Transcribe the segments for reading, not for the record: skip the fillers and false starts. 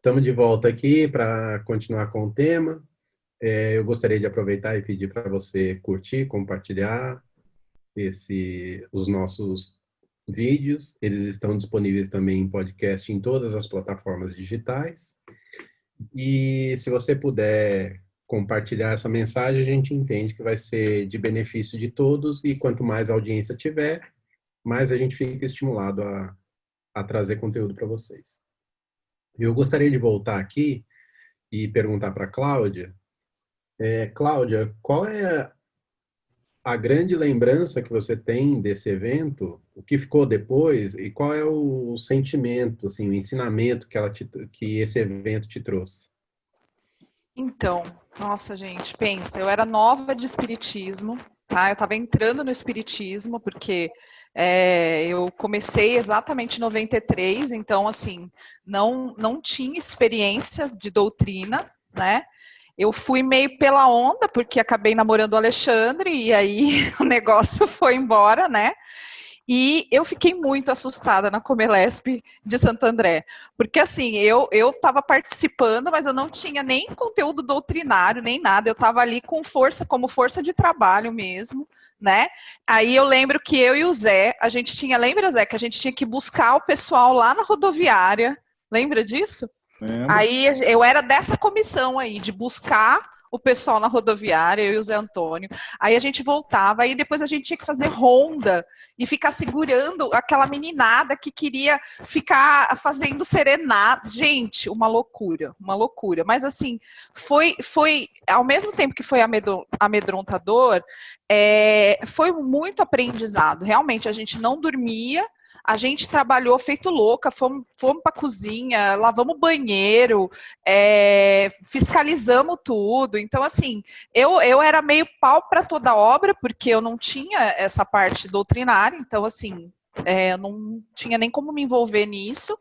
Estamos de volta aqui para continuar com o tema. Eu gostaria de aproveitar e pedir para você curtir, compartilhar os nossos vídeos. Eles estão disponíveis também em podcast em todas as plataformas digitais. E se você puder compartilhar essa mensagem, a gente entende que vai ser de benefício de todos e quanto mais audiência tiver, mais a gente fica estimulado a trazer conteúdo para vocês. Eu gostaria de voltar aqui e perguntar para a Cláudia. Cláudia, qual é a grande lembrança que você tem desse evento? O que ficou depois? E qual é o sentimento, assim, o ensinamento que esse evento te trouxe? Então, nossa, gente, pensa, eu era nova de espiritismo, tá? Eu estava entrando no espiritismo, porque eu comecei exatamente em 93, então, assim, não tinha experiência de doutrina, né? Eu fui meio pela onda, porque acabei namorando o Alexandre, e aí o negócio foi embora, né? E eu fiquei muito assustada na Comelesp de Santo André, porque assim, eu estava participando, mas eu não tinha nem conteúdo doutrinário, nem nada, eu estava ali com força, como força de trabalho mesmo, né? Aí eu lembro que eu e o Zé, a gente tinha, lembra, Zé, que a gente tinha que buscar o pessoal lá na rodoviária, lembra disso? Lembro. Aí eu era dessa comissão aí, de buscar o pessoal na rodoviária, eu e o Zé Antônio. Aí a gente voltava, aí depois a gente tinha que fazer ronda e ficar segurando aquela meninada que queria ficar fazendo serenata. Gente, uma loucura, uma loucura. Mas assim, foi ao mesmo tempo que foi amedrontador, foi muito aprendizado. Realmente, a gente não dormia. A gente trabalhou feito louca, fomos para a cozinha, lavamos o banheiro, fiscalizamos tudo. Então, assim, eu era meio pau para toda obra, porque eu não tinha essa parte doutrinária, então, assim, eu não tinha nem como me envolver nisso.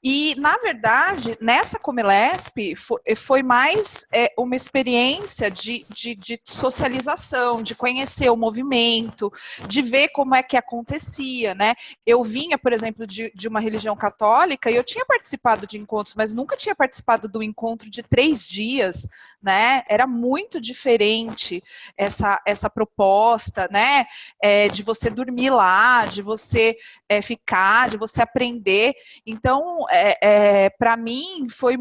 E, na verdade, nessa Comelesp foi mais uma experiência de socialização, de conhecer o movimento, de ver como é que acontecia, né? Eu vinha, por exemplo, de uma religião católica e eu tinha participado de encontros, mas nunca tinha participado do encontro de 3 dias, né? Era muito diferente essa proposta, né? De você dormir lá, de você ficar, de você aprender. Então, para mim, foi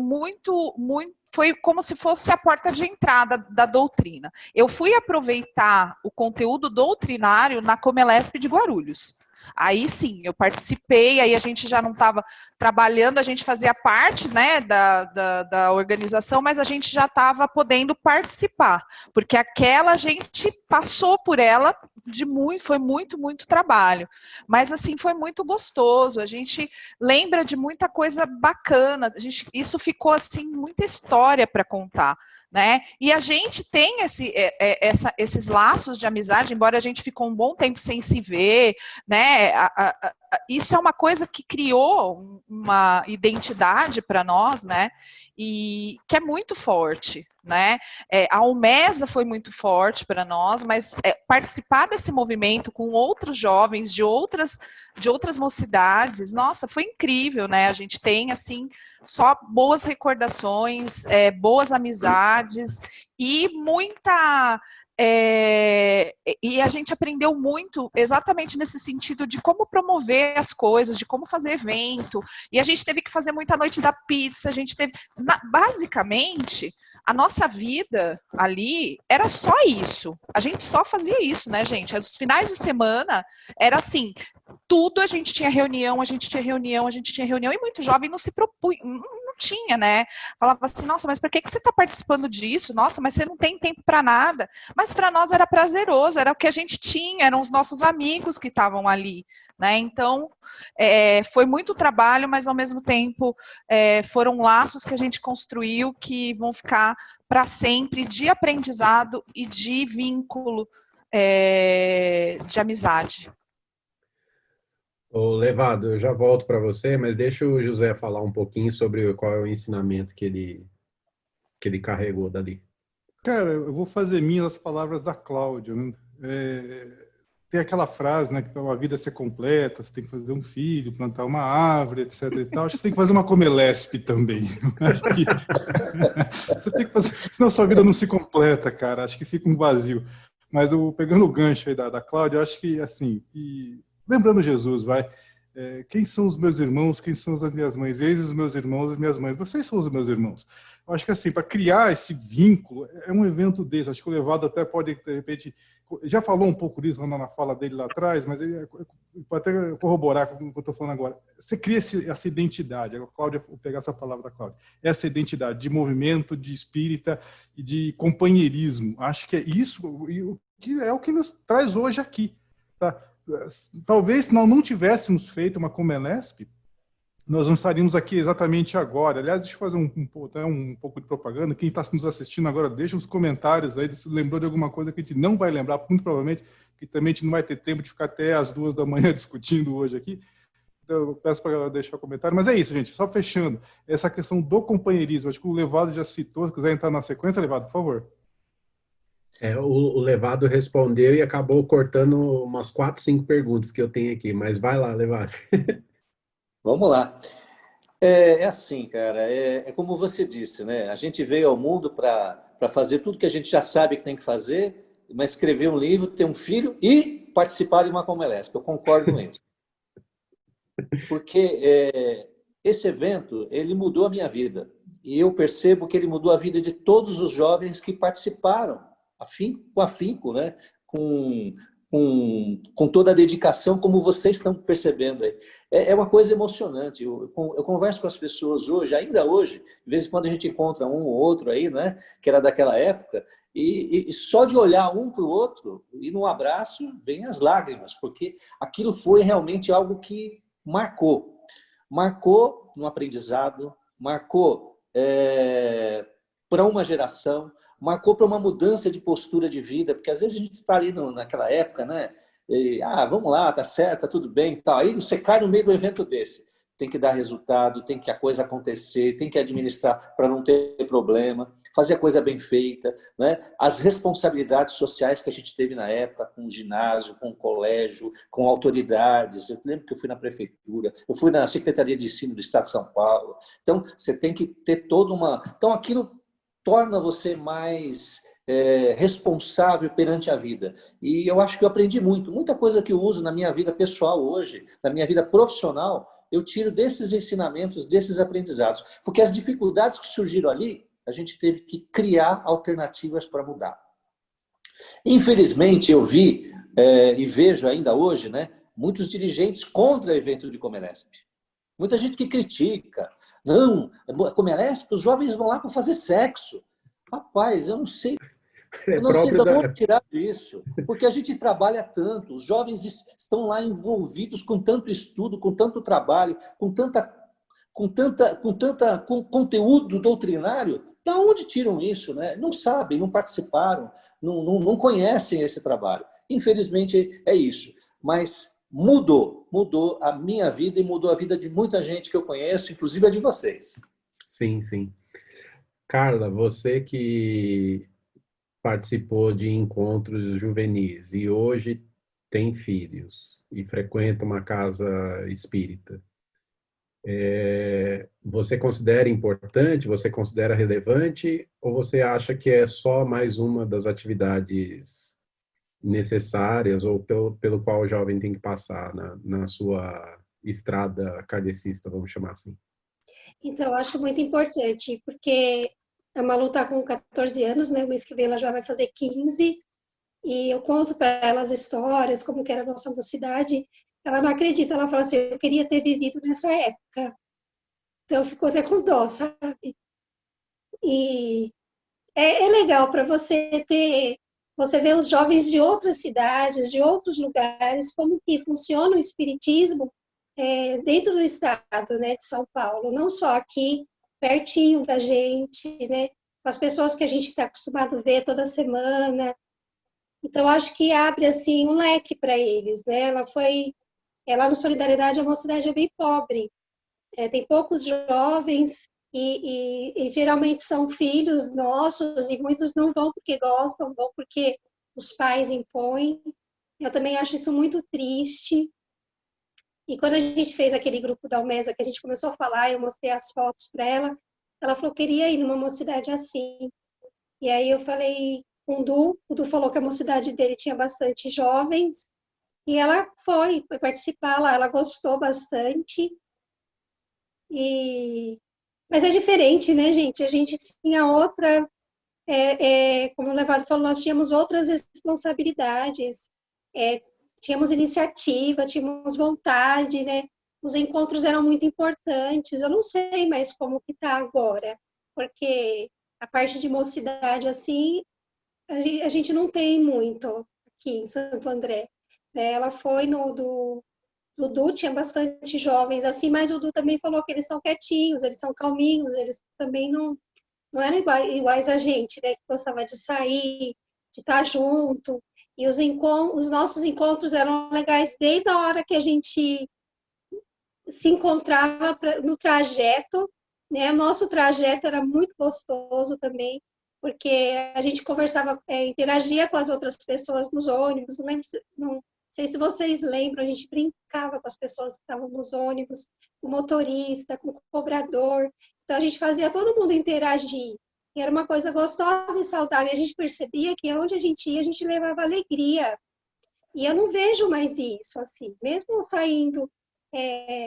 foi como se fosse a porta de entrada da doutrina. Eu fui aproveitar o conteúdo doutrinário na Comelesp de Guarulhos. Aí sim, eu participei, aí a gente já não estava trabalhando, a gente fazia parte, né, da organização, mas a gente já estava podendo participar, porque aquela a gente passou por ela foi muito trabalho. Mas assim, foi muito gostoso, a gente lembra de muita coisa bacana, isso ficou assim, muita história para contar. Né? E a gente tem esses laços de amizade, embora a gente ficou um bom tempo sem se ver, né? Isso é uma coisa que criou uma identidade para nós, né? E que é muito forte, né? A Almesa foi muito forte para nós, mas participar desse movimento com outros jovens de outras mocidades, nossa, foi incrível, né? A gente tem assim só boas recordações, boas amizades e muita e a gente aprendeu muito exatamente nesse sentido de como promover as coisas, de como fazer evento. E a gente teve que fazer muita noite da pizza, a gente teve. Basicamente, a nossa vida ali era só isso. A gente só fazia isso, né, gente? Os finais de semana era assim. Tudo a gente tinha reunião, a gente tinha reunião, a gente tinha reunião, e muito jovem não se propunha, não tinha, né? Falava assim, nossa, mas por que você está participando disso? Nossa, mas você não tem tempo para nada. Mas para nós era prazeroso, era o que a gente tinha, eram os nossos amigos que estavam ali, né? Então, foi muito trabalho, mas ao mesmo tempo foram laços que a gente construiu que vão ficar para sempre de aprendizado e de vínculo de amizade. Ô, Levado, eu já volto para você, mas deixa o José falar um pouquinho sobre qual é o ensinamento que ele carregou dali. Cara, eu vou fazer minhas as palavras da Cláudia, né? tem aquela frase, né, que para uma vida ser completa, você tem que fazer um filho, plantar uma árvore, etc. e tal. Acho que você tem que fazer uma Comelesp também. Acho que você tem que fazer, senão a sua vida não se completa, cara. Acho que fica um vazio. Mas pegando o gancho aí da Cláudia, eu acho que, assim, lembrando Jesus, vai, quem são os meus irmãos, quem são as minhas mães? Eis os meus irmãos, as minhas mães. Vocês são os meus irmãos. Eu acho que, assim, para criar esse vínculo, é um evento desse. Acho que o Levado até pode, de repente, já falou um pouco disso na fala dele lá atrás, mas pode até corroborar com o que eu estou falando agora. Você cria essa identidade, a Cláudia, vou pegar essa palavra da Cláudia, essa identidade de movimento, de espírita e de companheirismo. Acho que é isso, que é o que nos traz hoje aqui. Tá? Talvez se nós não tivéssemos feito uma Comelesp, nós não estaríamos aqui exatamente agora. Aliás, deixa eu fazer um pouco de propaganda. Quem está nos assistindo agora, deixa os comentários aí, se lembrou de alguma coisa que a gente não vai lembrar, muito provavelmente, que também a gente não vai ter tempo de ficar até as 2 da manhã discutindo hoje aqui. Então, eu peço para deixar o comentário. Mas é isso, gente, só fechando. Essa questão do companheirismo, acho que o Levado já citou, se quiser entrar na sequência, Levado, por favor. O Levado respondeu e acabou cortando umas 4, 5 perguntas que eu tenho aqui, mas vai lá, Levado. Vamos lá. É assim, cara, é como você disse, né? A gente veio ao mundo para fazer tudo que a gente já sabe que tem que fazer, mas escrever um livro, ter um filho e participar de uma Comelesp. Eu concordo com isso. Porque esse evento, ele mudou a minha vida. E eu percebo que ele mudou a vida de todos os jovens que participaram, com afinco, né? Com toda a dedicação, como vocês estão percebendo aí. É uma coisa emocionante. Eu converso com as pessoas hoje, ainda hoje, de vez em quando a gente encontra um ou outro aí, né, que era daquela época, e só de olhar um para o outro, e no abraço, vem as lágrimas, porque aquilo foi realmente algo que marcou. Marcou no aprendizado, marcou para uma geração, marcou para uma mudança de postura de vida, porque às vezes a gente está ali naquela época, né? E, vamos lá, tá certo, tá tudo bem, tal. Aí você cai no meio do evento desse. Tem que dar resultado, tem que a coisa acontecer, tem que administrar para não ter problema, fazer a coisa bem feita, né? As responsabilidades sociais que a gente teve na época, com o ginásio, com o colégio, com autoridades. Eu lembro que eu fui na prefeitura, eu fui na Secretaria de Ensino do Estado de São Paulo. Então, você tem que ter toda uma... Então, aquilo torna você mais responsável perante a vida. E eu acho que eu aprendi muita coisa que eu uso na minha vida pessoal hoje, na minha vida profissional, eu tiro desses ensinamentos, desses aprendizados. Porque as dificuldades que surgiram ali, a gente teve que criar alternativas para mudar. Infelizmente, eu vi e vejo ainda hoje, né, muitos dirigentes contra o evento de Comelesp. Muita gente que critica. Não, Comelesp, os jovens vão lá para fazer sexo. Rapaz, eu não sei de onde tirar isso, porque a gente trabalha tanto, os jovens estão lá envolvidos com tanto estudo, com tanto trabalho, com conteúdo doutrinário. Da onde tiram isso, né? Não sabem, não participaram, não conhecem esse trabalho. Infelizmente é isso, mas mudou a minha vida e mudou a vida de muita gente que eu conheço, inclusive a de vocês. Sim, sim. Carla, você que participou de encontros juvenis e hoje tem filhos e frequenta uma casa espírita, você considera importante, você considera relevante, ou você acha que é só mais uma das atividades necessárias ou pelo qual o jovem tem que passar na sua estrada kardecista, vamos chamar assim? Então, eu acho muito importante, porque a Malu está com 14 anos, né? O mês que vem ela já vai fazer 15, e eu conto para ela as histórias, como que era a nossa mocidade. Ela não acredita, ela fala assim, eu queria ter vivido nessa época. Então, ficou até com dó, sabe? E é legal para você ver os jovens de outras cidades, de outros lugares, como que funciona o espiritismo dentro do estado, né, de São Paulo, não só aqui, pertinho da gente, né, com as pessoas que a gente está acostumado a ver toda semana. Então, acho que abre, assim, um leque para eles, né, ela no Solidariedade é uma cidade bem pobre, tem poucos jovens e geralmente são filhos nossos e muitos não vão porque gostam, vão porque os pais impõem. Eu também acho isso muito triste. E quando a gente fez aquele grupo da Almesa, que a gente começou a falar, eu mostrei as fotos para ela falou que queria ir numa mocidade assim. E aí eu falei com o Du falou que a mocidade dele tinha bastante jovens, e ela foi participar lá, ela gostou bastante. Mas é diferente, né, gente? A gente tinha outra, como o Levado falou, nós tínhamos outras responsabilidades, tínhamos iniciativa, tínhamos vontade, né? Os encontros eram muito importantes. Eu não sei mais como que está agora, porque a parte de mocidade, assim, a gente não tem muito aqui em Santo André. Né? Ela foi do Du, tinha bastante jovens, assim, mas o Du também falou que eles são quietinhos, eles são calminhos, eles também não eram iguais a gente, né? Que gostava de sair, de estar junto. E os nossos encontros eram legais desde a hora que a gente se encontrava no trajeto, né? Nosso trajeto era muito gostoso também, porque a gente conversava, interagia com as outras pessoas nos ônibus. Não sei se vocês lembram, a gente brincava com as pessoas que estavam nos ônibus, com o motorista, com o cobrador. Então a gente fazia todo mundo interagir. E era uma coisa gostosa e saudável. A gente percebia que onde a gente ia, a gente levava alegria. E eu não vejo mais isso, assim. Mesmo saindo,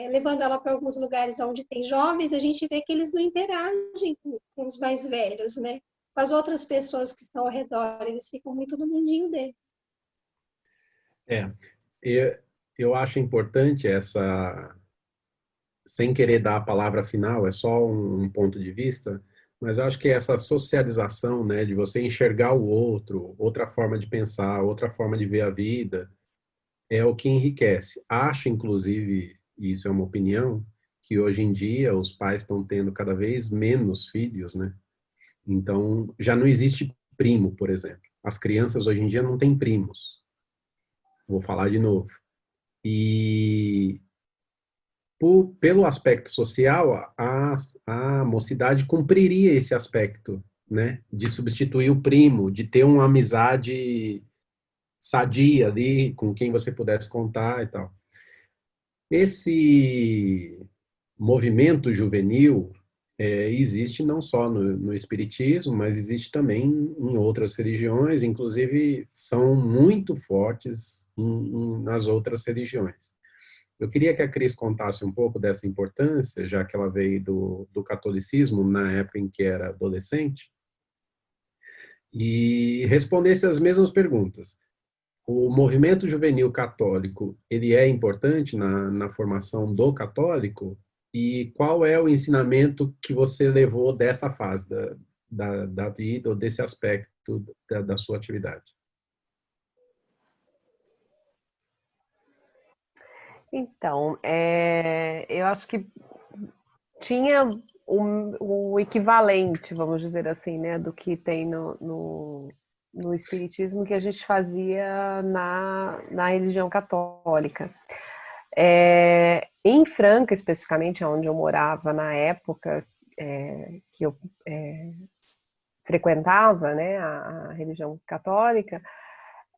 levando ela para alguns lugares onde tem jovens, a gente vê que eles não interagem com os mais velhos, né? Com as outras pessoas que estão ao redor. Eles ficam muito no mundinho deles. Eu acho importante essa, sem querer dar a palavra final, é só um ponto de vista, mas eu acho que essa socialização, né, de você enxergar o outro, outra forma de pensar, outra forma de ver a vida, é o que enriquece. Acho, inclusive, e isso é uma opinião, que hoje em dia os pais estão tendo cada vez menos filhos, né? Então, já não existe primo, por exemplo. As crianças hoje em dia não têm primos. Vou falar de novo. E pelo aspecto social, a mocidade cumpriria esse aspecto, né? De substituir o primo, de ter uma amizade sadia ali, com quem você pudesse contar e tal. Esse movimento juvenil existe não só no espiritismo, mas existe também em outras religiões, inclusive são muito fortes nas outras religiões. Eu queria que a Cris contasse um pouco dessa importância, já que ela veio do catolicismo na época em que era adolescente, e respondesse as mesmas perguntas. O movimento juvenil católico, ele é importante na formação do católico? E qual é o ensinamento que você levou dessa fase da vida, ou desse aspecto da sua atividade? Então, eu acho que tinha o equivalente, vamos dizer assim, né, do que tem no espiritismo que a gente fazia na religião católica. Em Franca, especificamente, onde eu morava na época que eu frequentava, né, a religião católica,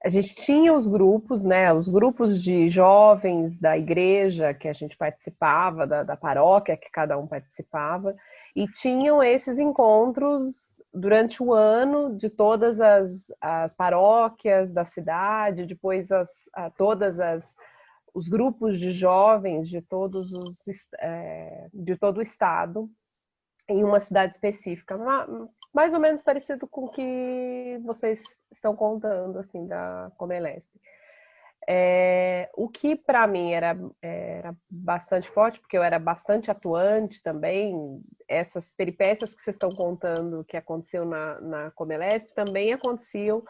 a gente tinha os grupos, né, os grupos de jovens da igreja que a gente participava, da paróquia que cada um participava, e tinham esses encontros durante o ano de todas as paróquias da cidade, depois os grupos de jovens de todo o estado, em uma cidade específica, mais ou menos parecido com o que vocês estão contando, assim, da Comelesp. O que para mim era bastante forte, porque eu era bastante atuante também, essas peripécias que vocês estão contando que aconteceu na Comelesp também aconteciam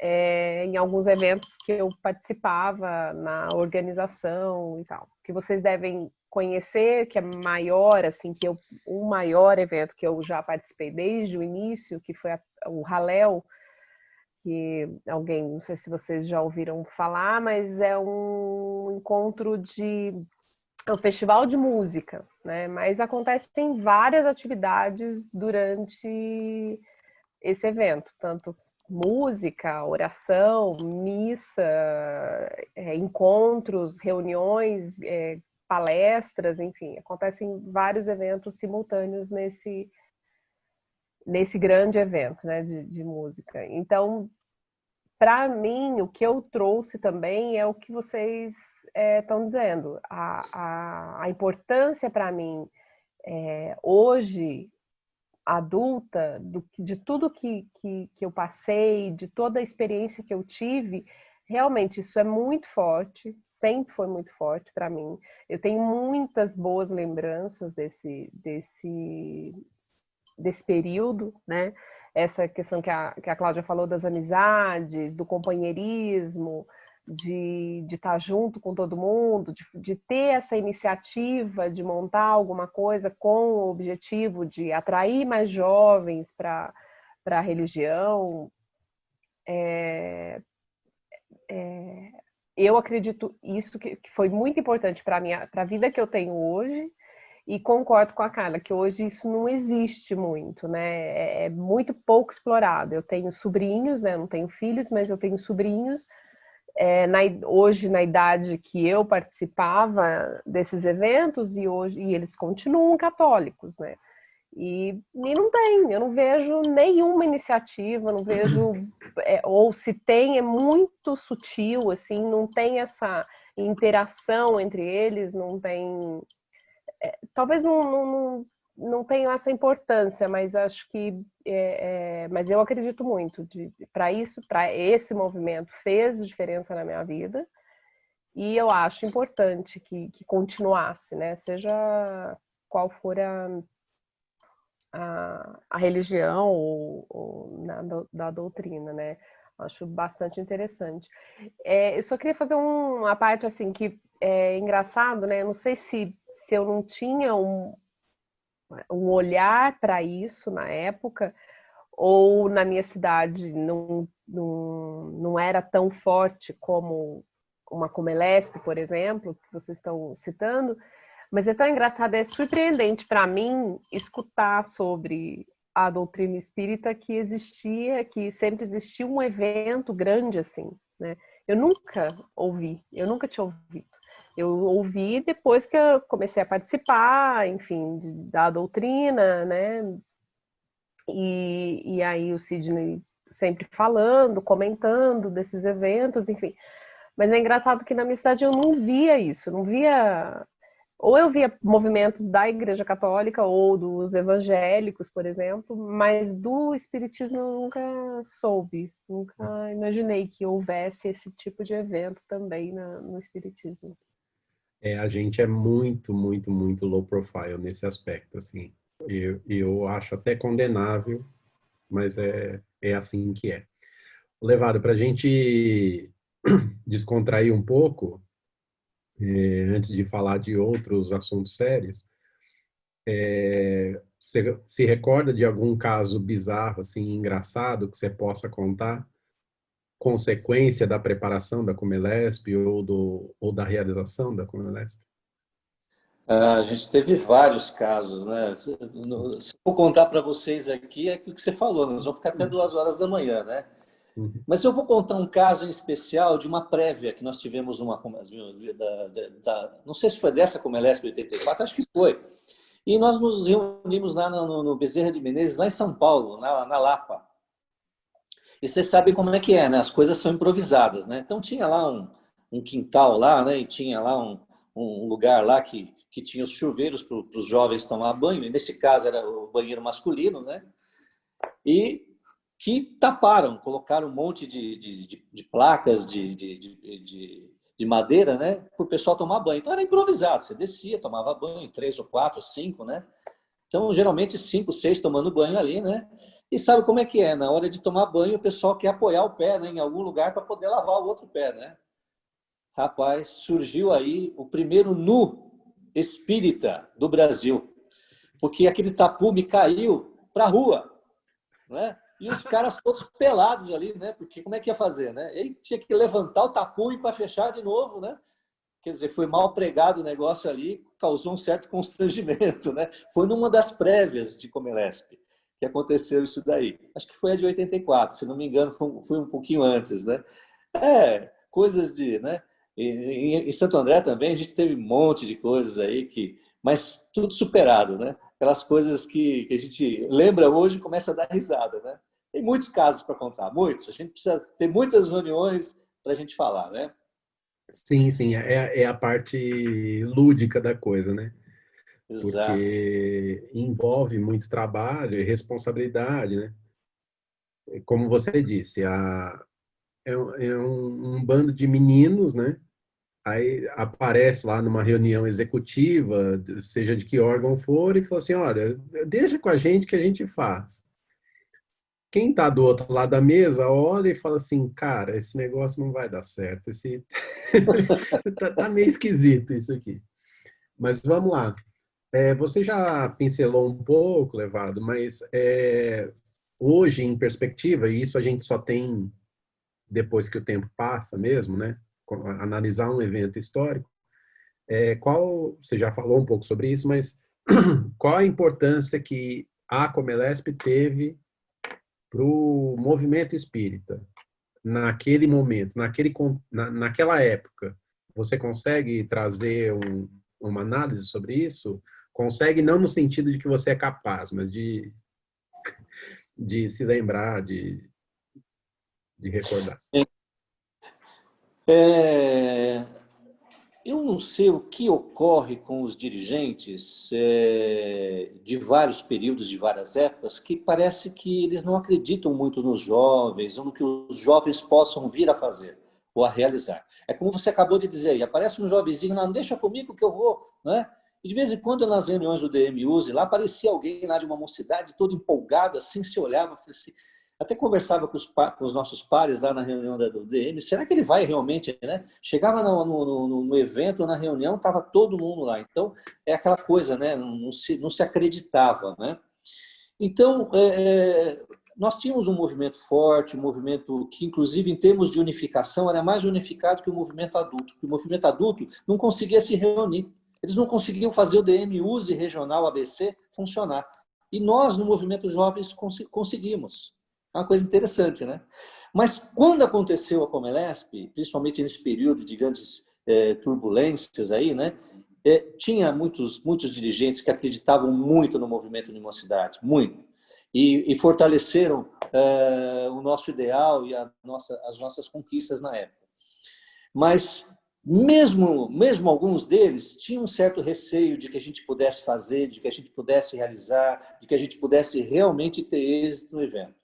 em alguns eventos que eu participava na organização e tal, que vocês devem conhecer, que é maior, assim, o maior evento que eu já participei desde o início, que foi o Halel, que não sei se vocês já ouviram falar, mas é um encontro é um festival de música, né? Mas acontecem várias atividades durante esse evento, tanto música, oração, missa, encontros, reuniões, palestras, enfim, acontecem vários eventos simultâneos nesse grande evento, né, de música. Então, para mim, o que eu trouxe também é o que vocês estão dizendo. A importância para mim, hoje, adulta, de tudo que eu passei, de toda a experiência que eu tive, realmente isso é muito forte, sempre foi muito forte para mim. Eu tenho muitas boas lembranças desse período, né? Essa questão que a Cláudia falou das amizades, do companheirismo, de estar junto com todo mundo, de ter essa iniciativa de montar alguma coisa com o objetivo de atrair mais jovens para a religião. Eu acredito isso que foi muito importante para a vida que eu tenho hoje. E concordo com a Carla, que hoje isso não existe muito, né? É muito pouco explorado. Eu tenho sobrinhos, né? Eu não tenho filhos, mas eu tenho sobrinhos. Hoje, na idade que eu participava desses eventos, e eles continuam católicos, né? E eu não vejo nenhuma iniciativa, não vejo, ou se tem, é muito sutil, assim, não tem essa interação entre eles, não tem... talvez não tenha essa importância, mas acho que mas eu acredito muito para esse movimento fez diferença na minha vida, e eu acho importante que continuasse, né? Seja qual for a religião ou da doutrina, né? Acho bastante interessante. Eu só queria fazer uma parte assim que é engraçado, né? Eu não sei se eu não tinha um olhar para isso na época, ou na minha cidade não era tão forte como uma Comelesp, por exemplo, que vocês estão citando, mas é tão engraçado, é surpreendente para mim escutar sobre a doutrina espírita que sempre existia um evento grande assim, né? Eu nunca tinha ouvido. Eu ouvi depois que eu comecei a participar, enfim, da doutrina, né? E aí o Sidney sempre falando, comentando desses eventos, enfim. Mas é engraçado que na minha cidade eu não via isso, não via... Ou eu via movimentos da Igreja Católica ou dos evangélicos, por exemplo, mas do espiritismo eu nunca soube, nunca imaginei que houvesse esse tipo de evento também no espiritismo. A gente é muito, muito, muito low profile nesse aspecto, assim. Eu acho até condenável, mas é assim que é. Levado, para a gente descontrair um pouco, antes de falar de outros assuntos sérios, você se recorda de algum caso bizarro, assim, engraçado, que você possa contar? Consequência da preparação da Comelesp ou da realização da Comelesp? A gente teve vários casos, né? Se eu vou contar para vocês aqui, é o que você falou, nós vamos ficar até 2 horas da manhã, né? Uhum. Mas eu vou contar um caso em especial de uma prévia que nós tivemos não sei se foi dessa Comelesp 84, acho que foi. E nós nos reunimos lá no Bezerra de Menezes, lá em São Paulo, na Lapa. E vocês sabem como é que é, né? As coisas são improvisadas, né? Então tinha lá um quintal lá, né? E tinha lá um lugar lá que tinha os chuveiros para os jovens tomar banho. E nesse caso era o banheiro masculino, né? E que taparam, colocaram um monte de placas de madeira, né? Para o pessoal tomar banho. Então era improvisado. Você descia, tomava banho, 3 ou 4, 5, né? Então geralmente 5, 6 tomando banho ali, né? E sabe como é que é? Na hora de tomar banho, o pessoal quer apoiar o pé, né, em algum lugar para poder lavar o outro pé, né? Rapaz, surgiu aí o primeiro nu espírita do Brasil, porque aquele tapume caiu para a rua, né? E os caras todos pelados ali, né? Porque como é que ia fazer, né? Ele tinha que levantar o tapume para fechar de novo, né? Quer dizer, foi mal pregado o negócio ali, causou um certo constrangimento, né? Foi numa das prévias de Comelesp, que aconteceu isso daí. Acho que foi a de 84, se não me engano, foi um pouquinho antes, né? Coisas de, né? Em Santo André também a gente teve um monte de coisas aí mas tudo superado, né? Aquelas coisas que a gente lembra hoje e começa a dar risada, né? Tem muitos casos para contar, muitos. A gente precisa ter muitas reuniões para a gente falar, né? Sim, sim, é a parte lúdica da coisa, né? Exato. Porque envolve muito trabalho e responsabilidade, né? Como você disse, é um bando de meninos, né? Aí aparece lá numa reunião executiva, seja de que órgão for, e fala assim, olha, deixa com a gente faz. Quem está do outro lado da mesa olha e fala assim, cara, esse negócio não vai dar certo, tá meio esquisito isso aqui. Mas vamos lá. Você já pincelou um pouco, Levado, mas hoje, em perspectiva, e isso a gente só tem depois que o tempo passa mesmo, né? Analisar um evento histórico, você já falou um pouco sobre isso, mas qual a importância que a Comelesp teve para o movimento espírita naquele momento, naquela época? Você consegue trazer uma análise sobre isso? Consegue não no sentido de que você é capaz, mas de se lembrar, de recordar. Eu não sei o que ocorre com os dirigentes de vários períodos, de várias épocas, que parece que eles não acreditam muito nos jovens, ou no que os jovens possam vir a fazer ou a realizar. É como você acabou de dizer aí, aparece um jovenzinho, não deixa comigo que eu vou, né? E de vez em quando, nas reuniões do DMUSE, lá aparecia alguém lá de uma mocidade, todo empolgado, assim, se olhava, assim, até conversava com os nossos pares lá na reunião do DM, será que ele vai realmente, né? Chegava no evento, na reunião, estava todo mundo lá. Então, é aquela coisa, né? Não se acreditava, né? Então, nós tínhamos um movimento forte, um movimento que, inclusive, em termos de unificação, era mais unificado que o movimento adulto. Porque o movimento adulto não conseguia se reunir. Eles não conseguiam fazer o DMUSE regional ABC funcionar. E nós, no movimento jovens, conseguimos. É uma coisa interessante, né? Mas quando aconteceu a Comelesp, principalmente nesse período de grandes turbulências aí, né? Tinha muitos dirigentes que acreditavam muito no movimento de mocidade, muito. E fortaleceram o nosso ideal e as nossas conquistas na época. Mas mesmo alguns deles tinham um certo receio de que a gente pudesse fazer, de que a gente pudesse realizar, de que a gente pudesse realmente ter êxito no evento.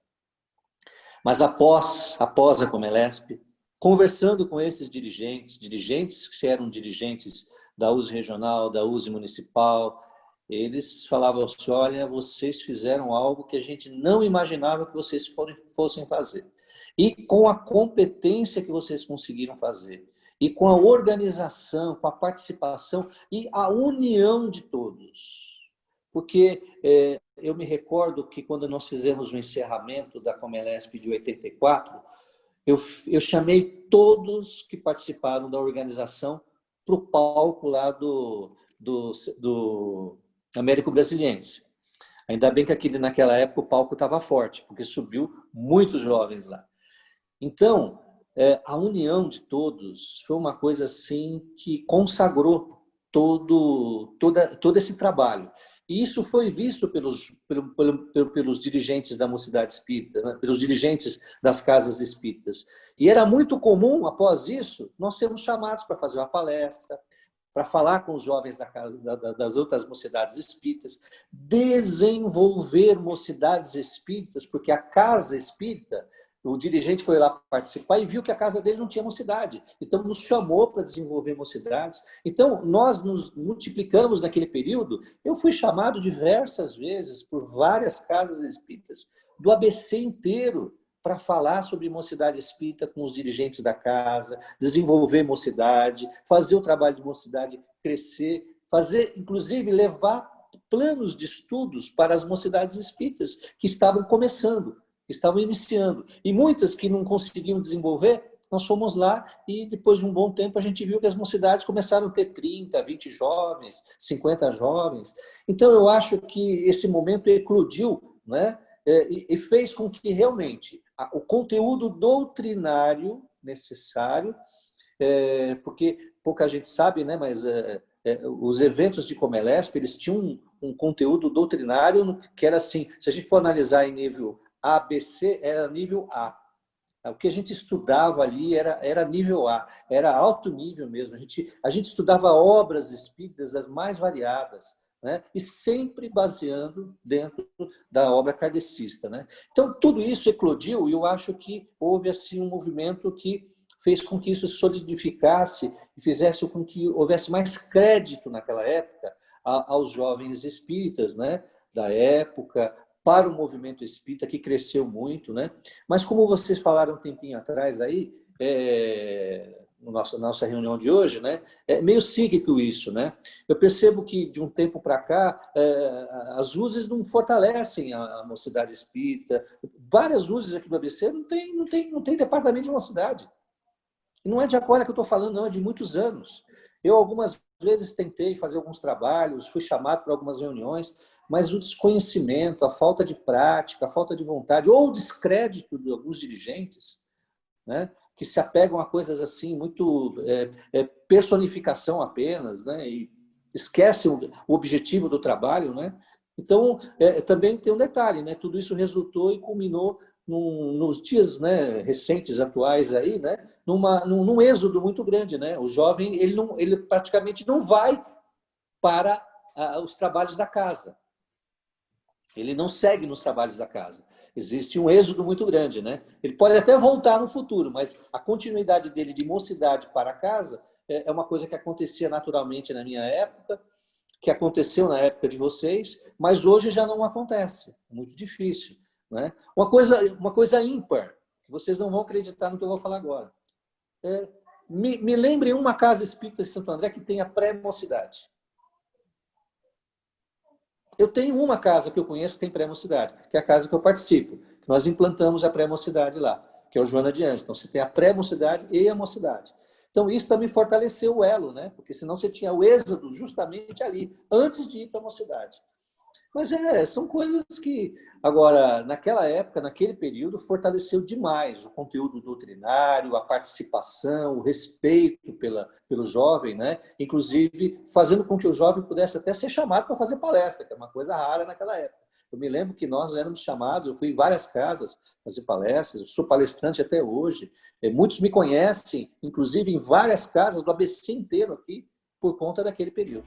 Mas após a Comelesp, conversando com esses dirigentes que eram dirigentes da USE regional, da USE municipal, eles falavam assim, olha, vocês fizeram algo que a gente não imaginava que vocês fossem fazer. E com a competência que vocês conseguiram fazer, e com a organização, com a participação e a união de todos. Porque eu me recordo que quando nós fizemos o encerramento da Comelesp de 84, eu chamei todos que participaram da organização para o palco lá do Américo Brasiliense. Ainda bem que naquela época o palco estava forte, porque subiu muitos jovens lá. Então, a união de todos foi uma coisa assim que consagrou todo esse trabalho. E isso foi visto pelos dirigentes da Mocidade Espírita, né? Pelos dirigentes das casas espíritas. E era muito comum, após isso, nós sermos chamados para fazer uma palestra, para falar com os jovens das outras mocidades espíritas, desenvolver mocidades espíritas, porque a casa espírita, o dirigente foi lá participar e viu que a casa dele não tinha mocidade. Então, nos chamou para desenvolver mocidades. Então, nós nos multiplicamos naquele período. Eu fui chamado diversas vezes por várias casas espíritas, do ABC inteiro, para falar sobre mocidade espírita com os dirigentes da casa, desenvolver mocidade, fazer o trabalho de mocidade crescer, inclusive, levar planos de estudos para as mocidades espíritas que estavam começando, que estavam iniciando. E muitas que não conseguiam desenvolver, nós fomos lá e depois de um bom tempo a gente viu que as mocidades começaram a ter 30, 20 jovens, 50 jovens. Então eu acho que esse momento eclodiu, né? e fez com que realmente o conteúdo doutrinário necessário, porque pouca gente sabe, né, mas os eventos de Comelesp, eles tinham um conteúdo doutrinário que era assim, se a gente for analisar em nível A, B, C, era nível A. O que a gente estudava ali era nível A, era alto nível mesmo. A gente estudava obras espíritas das mais variadas, né? E sempre baseando dentro da obra kardecista, né? Então, tudo isso eclodiu e eu acho que houve assim, um movimento que fez com que isso solidificasse e fizesse com que houvesse mais crédito naquela época aos jovens espíritas, né? Da época, para o movimento espírita, que cresceu muito, né? Mas como vocês falaram um tempinho atrás aí, na nossa reunião de hoje, né? É meio cíclico isso, né? Eu percebo que de um tempo para cá, as USEs não fortalecem a mocidade espírita. Várias USEs aqui do ABC não tem departamento de mocidade. E não é de agora que eu estou falando, não, é de muitos anos. Eu, algumas vezes, tentei fazer alguns trabalhos, fui chamado para algumas reuniões, mas o desconhecimento, a falta de prática, a falta de vontade, ou o descrédito de alguns dirigentes, né, que se apegam a coisas assim, muito personificação apenas, né, e esquecem o objetivo do trabalho, né? Então, também tem um detalhe, né? Tudo isso resultou e culminou nos dias, né, recentes, atuais aí, né, num êxodo muito grande, né? O jovem ele praticamente não vai para os trabalhos da casa. Ele não segue nos trabalhos da casa. Existe um êxodo muito grande, né? Ele pode até voltar no futuro, mas a continuidade dele de mocidade para casa é uma coisa que acontecia naturalmente na minha época, que aconteceu na época de vocês, mas hoje já não acontece. É muito difícil. Né? Uma coisa ímpar, que vocês não vão acreditar no que eu vou falar agora. Me lembrem uma casa espírita de Santo André que tenha pré-mocidade. Eu tenho uma casa que eu conheço que tem pré-mocidade, que é a casa que eu participo. Que nós implantamos a pré-mocidade lá, que é o Joana de Anjos. Então, você tem a pré-mocidade e a mocidade. Então, isso também fortaleceu o elo, né? Porque senão você tinha o êxodo justamente ali, antes de ir para a mocidade. Mas são coisas que, agora, naquela época, naquele período, fortaleceu demais o conteúdo doutrinário, a participação, o respeito pelo jovem, né? Inclusive fazendo com que o jovem pudesse até ser chamado para fazer palestra, que é uma coisa rara naquela época. Eu me lembro que nós éramos chamados, eu fui em várias casas fazer palestras, eu sou palestrante até hoje, muitos me conhecem, inclusive em várias casas do ABC inteiro aqui, por conta daquele período.